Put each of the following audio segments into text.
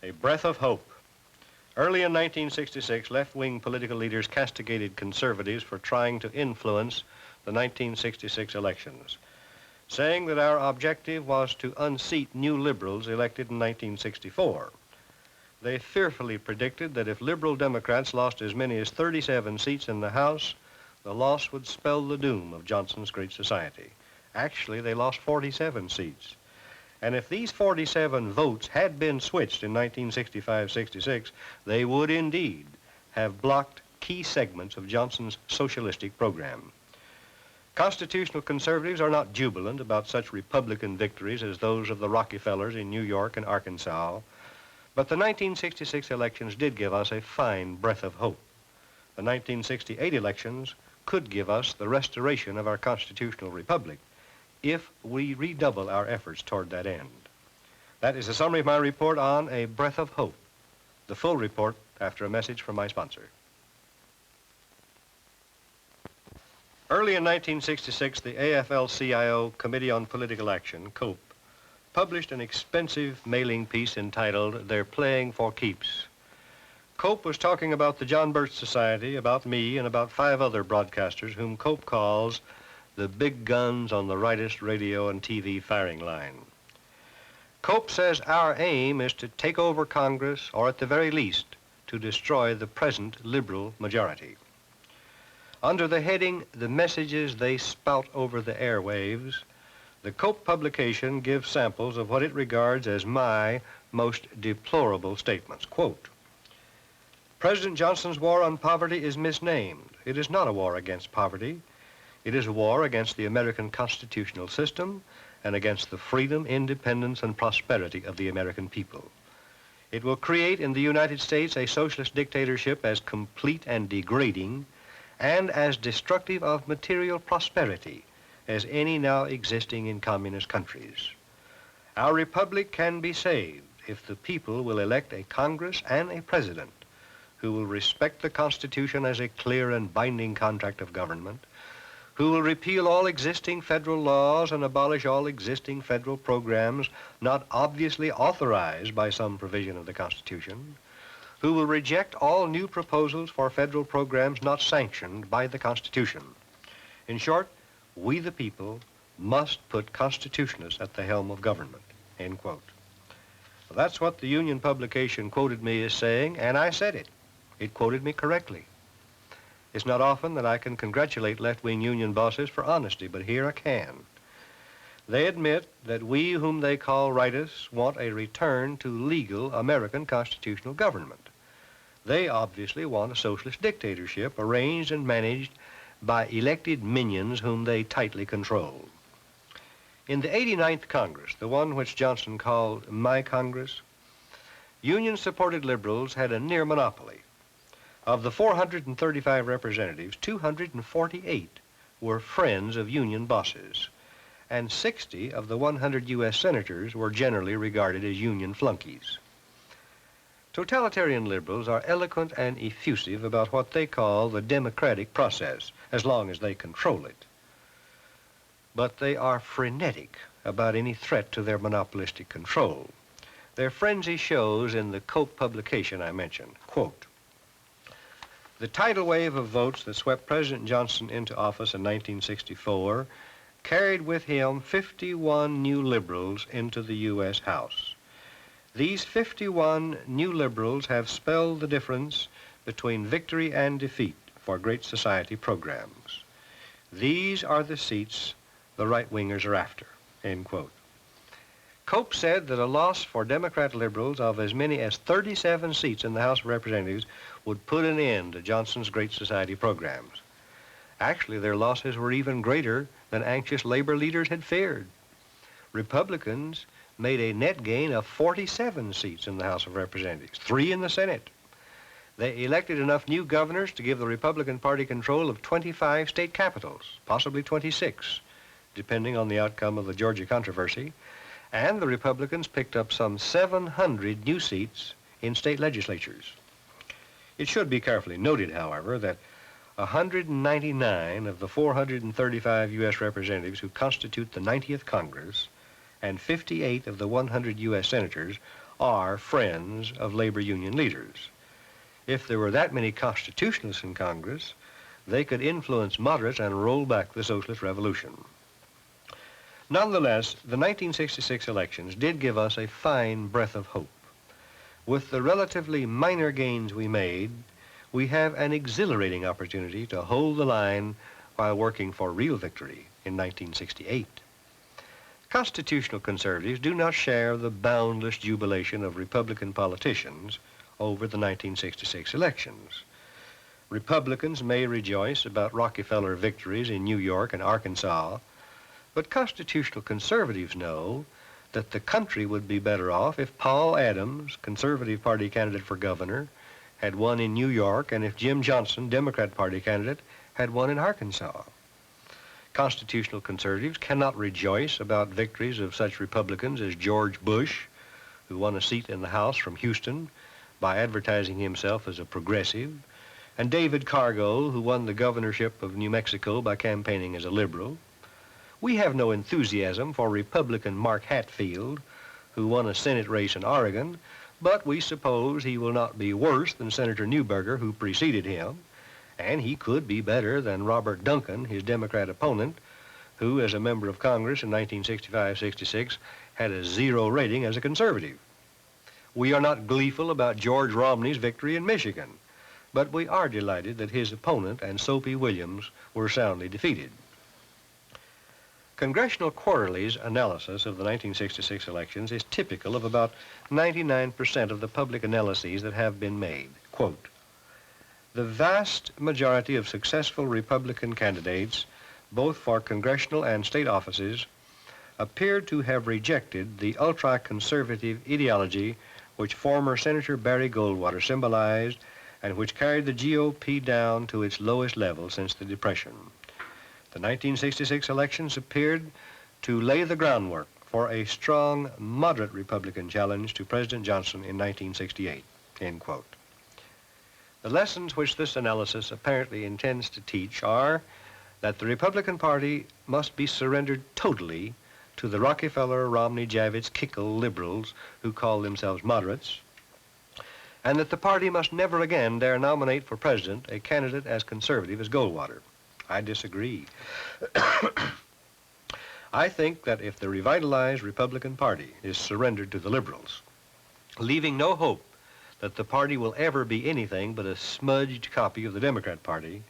A breath of hope. Early in 1966, left-wing political leaders castigated conservatives for trying to influence the 1966 elections, saying that our objective was to unseat new liberals elected in 1964. They fearfully predicted that if liberal Democrats lost as many as 37 seats in the House, the loss would spell the doom of Johnson's Great Society. Actually, they lost 47 seats. And if these 47 votes had been switched in 1965-66, they would indeed have blocked key segments of Johnson's socialistic program. Constitutional conservatives are not jubilant about such Republican victories as those of the Rockefellers in New York and Arkansas, but the 1966 elections did give us a fine breath of hope. The 1968 elections could give us the restoration of our constitutional republic if we redouble our efforts toward that end. That is a summary of my report on A Breath of Hope. The full report after a message from my sponsor. Early in 1966, the AFL-CIO Committee on Political Action, COPE, published an expensive mailing piece entitled They're Playing for Keeps. COPE was talking about the John Birch Society, about me, and about 5 other broadcasters whom COPE calls the big guns on the rightist radio and TV firing line. COPE says our aim is to take over Congress, or at the very least, to destroy the present liberal majority. Under the heading, The Messages They Spout Over the Airwaves, the COPE publication gives samples of what it regards as my most deplorable statements. Quote, President Johnson's war on poverty is misnamed. It is not a war against poverty. It is a war against the American constitutional system and against the freedom, independence, and prosperity of the American people. It will create in the United States a socialist dictatorship as complete and degrading and as destructive of material prosperity as any now existing in communist countries. Our republic can be saved if the people will elect a Congress and a president who will respect the Constitution as a clear and binding contract of government, who will repeal all existing federal laws and abolish all existing federal programs not obviously authorized by some provision of the Constitution, who will reject all new proposals for federal programs not sanctioned by the Constitution. In short, we the people must put constitutionalists at the helm of government, end quote. Well, that's what the Union publication quoted me as saying, and I said it. It quoted me correctly. It's not often that I can congratulate left-wing union bosses for honesty, but here I can. They admit that we whom they call rightists want a return to legal American constitutional government. They obviously want a socialist dictatorship arranged and managed by elected minions whom they tightly control. In the 89th Congress, the one which Johnson called my Congress, union-supported liberals had a near monopoly. Of the 435 representatives, 248 were friends of union bosses, and 60 of the 100 U.S. senators were generally regarded as union flunkies. Totalitarian liberals are eloquent and effusive about what they call the democratic process, as long as they control it. But they are frenetic about any threat to their monopolistic control. Their frenzy shows in the COPE publication I mentioned. Quote, the tidal wave of votes that swept President Johnson into office in 1964 carried with him 51 new liberals into the U.S. House. These 51 new liberals have spelled the difference between victory and defeat for Great Society programs. These are the seats the right-wingers are after, end quote. COPE said that a loss for Democrat liberals of as many as 37 seats in the House of Representatives would put an end to Johnson's Great Society programs. Actually, their losses were even greater than anxious labor leaders had feared. Republicans made a net gain of 47 seats in the House of Representatives, 3 in the Senate. They elected enough new governors to give the Republican Party control of 25 state capitals, possibly 26, depending on the outcome of the Georgia controversy, and the Republicans picked up some 700 new seats in state legislatures. It should be carefully noted, however, that 199 of the 435 U.S. representatives who constitute the 90th Congress and 58 of the 100 U.S. senators are friends of labor union leaders. If there were that many constitutionalists in Congress, they could influence moderates and roll back the socialist revolution. Nonetheless, the 1966 elections did give us a fine breath of hope. With the relatively minor gains we made, we have an exhilarating opportunity to hold the line while working for real victory in 1968. Constitutional conservatives do not share the boundless jubilation of Republican politicians over the 1966 elections. Republicans may rejoice about Rockefeller victories in New York and Arkansas, but constitutional conservatives know that the country would be better off if Paul Adams, Conservative Party candidate for governor, had won in New York, and if Jim Johnson, Democrat Party candidate, had won in Arkansas. Constitutional conservatives cannot rejoice about victories of such Republicans as George Bush, who won a seat in the House from Houston by advertising himself as a progressive, and David Cargill, who won the governorship of New Mexico by campaigning as a liberal. We have no enthusiasm for Republican Mark Hatfield, who won a Senate race in Oregon, but we suppose he will not be worse than Senator Newberger, who preceded him, and he could be better than Robert Duncan, his Democrat opponent, who, as a member of Congress in 1965-66, had a 0 rating as a conservative. We are not gleeful about George Romney's victory in Michigan, but we are delighted that his opponent and Soapy Williams were soundly defeated. Congressional Quarterly's analysis of the 1966 elections is typical of about 99% of the public analyses that have been made. Quote, "The vast majority of successful Republican candidates, both for congressional and state offices, appeared to have rejected the ultra-conservative ideology which former Senator Barry Goldwater symbolized and which carried the GOP down to its lowest level since the Depression. The 1966 elections appeared to lay the groundwork for a strong, moderate Republican challenge to President Johnson in 1968, end quote. The lessons which this analysis apparently intends to teach are that the Republican Party must be surrendered totally to the Rockefeller, Romney, Javits, Kickle liberals who call themselves moderates, and that the party must never again dare nominate for president a candidate as conservative as Goldwater. I disagree. I think that if the revitalized Republican Party is surrendered to the liberals, leaving no hope that the party will ever be anything but a smudged copy of the Democrat Party,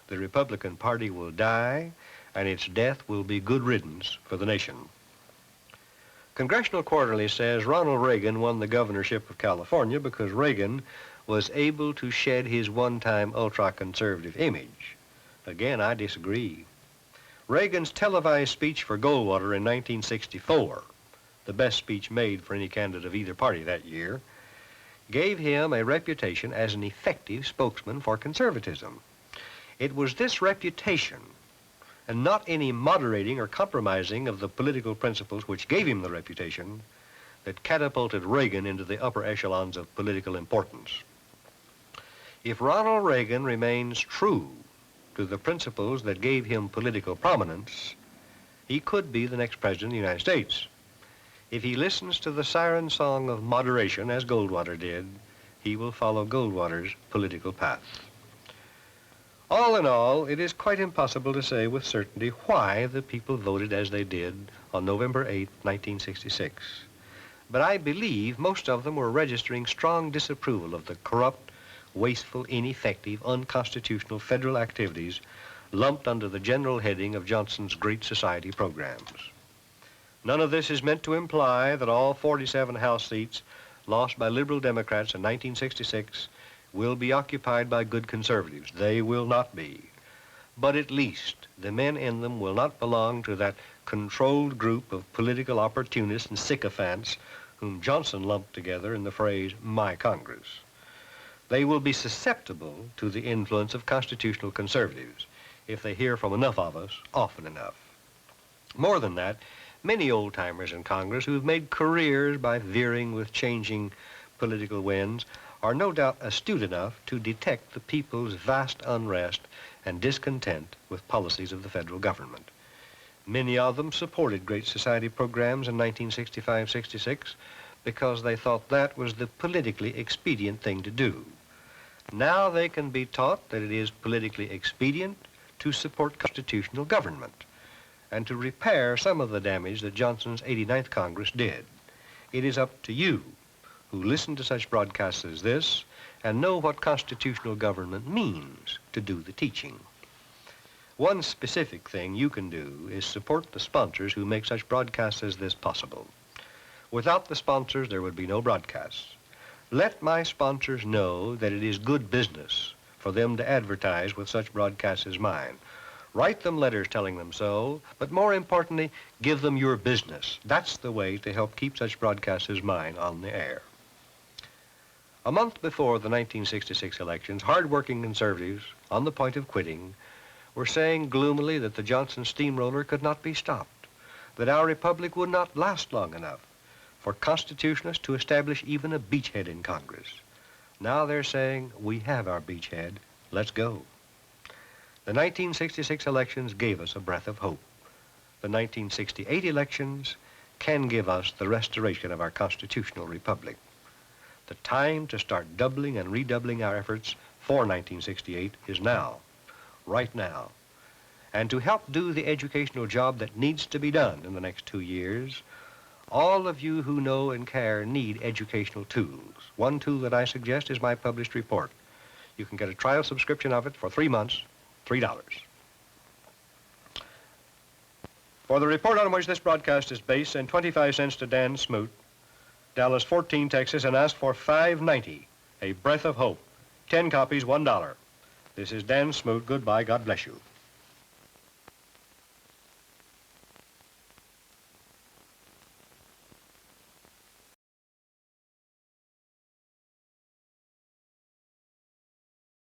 the Republican Party will die, and its death will be good riddance for the nation. Congressional Quarterly says Ronald Reagan won the governorship of California because Reagan was able to shed his one-time ultra-conservative image. Again, I disagree. Reagan's televised speech for Goldwater in 1964, the best speech made for any candidate of either party that year, gave him a reputation as an effective spokesman for conservatism. It was this reputation, and not any moderating or compromising of the political principles which gave him the reputation, that catapulted Reagan into the upper echelons of political importance. If Ronald Reagan remains true to the principles that gave him political prominence, he could be the next president of the United States. If he listens to the siren song of moderation, as Goldwater did, he will follow Goldwater's political path. All in all, it is quite impossible to say with certainty why the people voted as they did on November 8, 1966. But I believe most of them were registering strong disapproval of the corrupt, wasteful, ineffective, unconstitutional federal activities lumped under the general heading of Johnson's Great Society programs. None of this is meant to imply that all 47 House seats lost by liberal Democrats in 1966 will be occupied by good conservatives. They will not be. But at least the men in them will not belong to that controlled group of political opportunists and sycophants whom Johnson lumped together in the phrase, "my Congress." They will be susceptible to the influence of constitutional conservatives if they hear from enough of us often enough. More than that, many old-timers in Congress who've made careers by veering with changing political winds are no doubt astute enough to detect the people's vast unrest and discontent with policies of the federal government. Many of them supported Great Society programs in 1965-66, because they thought that was the politically expedient thing to do. Now they can be taught that it is politically expedient to support constitutional government and to repair some of the damage that Johnson's 89th Congress did. It is up to you who listen to such broadcasts as this and know what constitutional government means to do the teaching. One specific thing you can do is support the sponsors who make such broadcasts as this possible. Without the sponsors, there would be no broadcasts. Let my sponsors know that it is good business for them to advertise with such broadcasts as mine. Write them letters telling them so, but more importantly, give them your business. That's the way to help keep such broadcasts as mine on the air. A month before the 1966 elections, hard-working conservatives on the point of quitting were saying gloomily that the Johnson steamroller could not be stopped, that our republic would not last long enough for constitutionalists to establish even a beachhead in Congress. Now they're saying, we have our beachhead, let's go. The 1966 elections gave us a breath of hope. The 1968 elections can give us the restoration of our constitutional republic. The time to start doubling and redoubling our efforts for 1968 is now, right now. And to help do the educational job that needs to be done in the next 2 years, all of you who know and care need educational tools. One tool that I suggest is my published report. You can get a trial subscription of it for 3 months, $3. For the report on which this broadcast is based, send 25 cents to Dan Smoot, Dallas 14, Texas, and ask for $5.90, A Breath of Hope. 10 copies, $1. This is Dan Smoot. Goodbye. God bless you.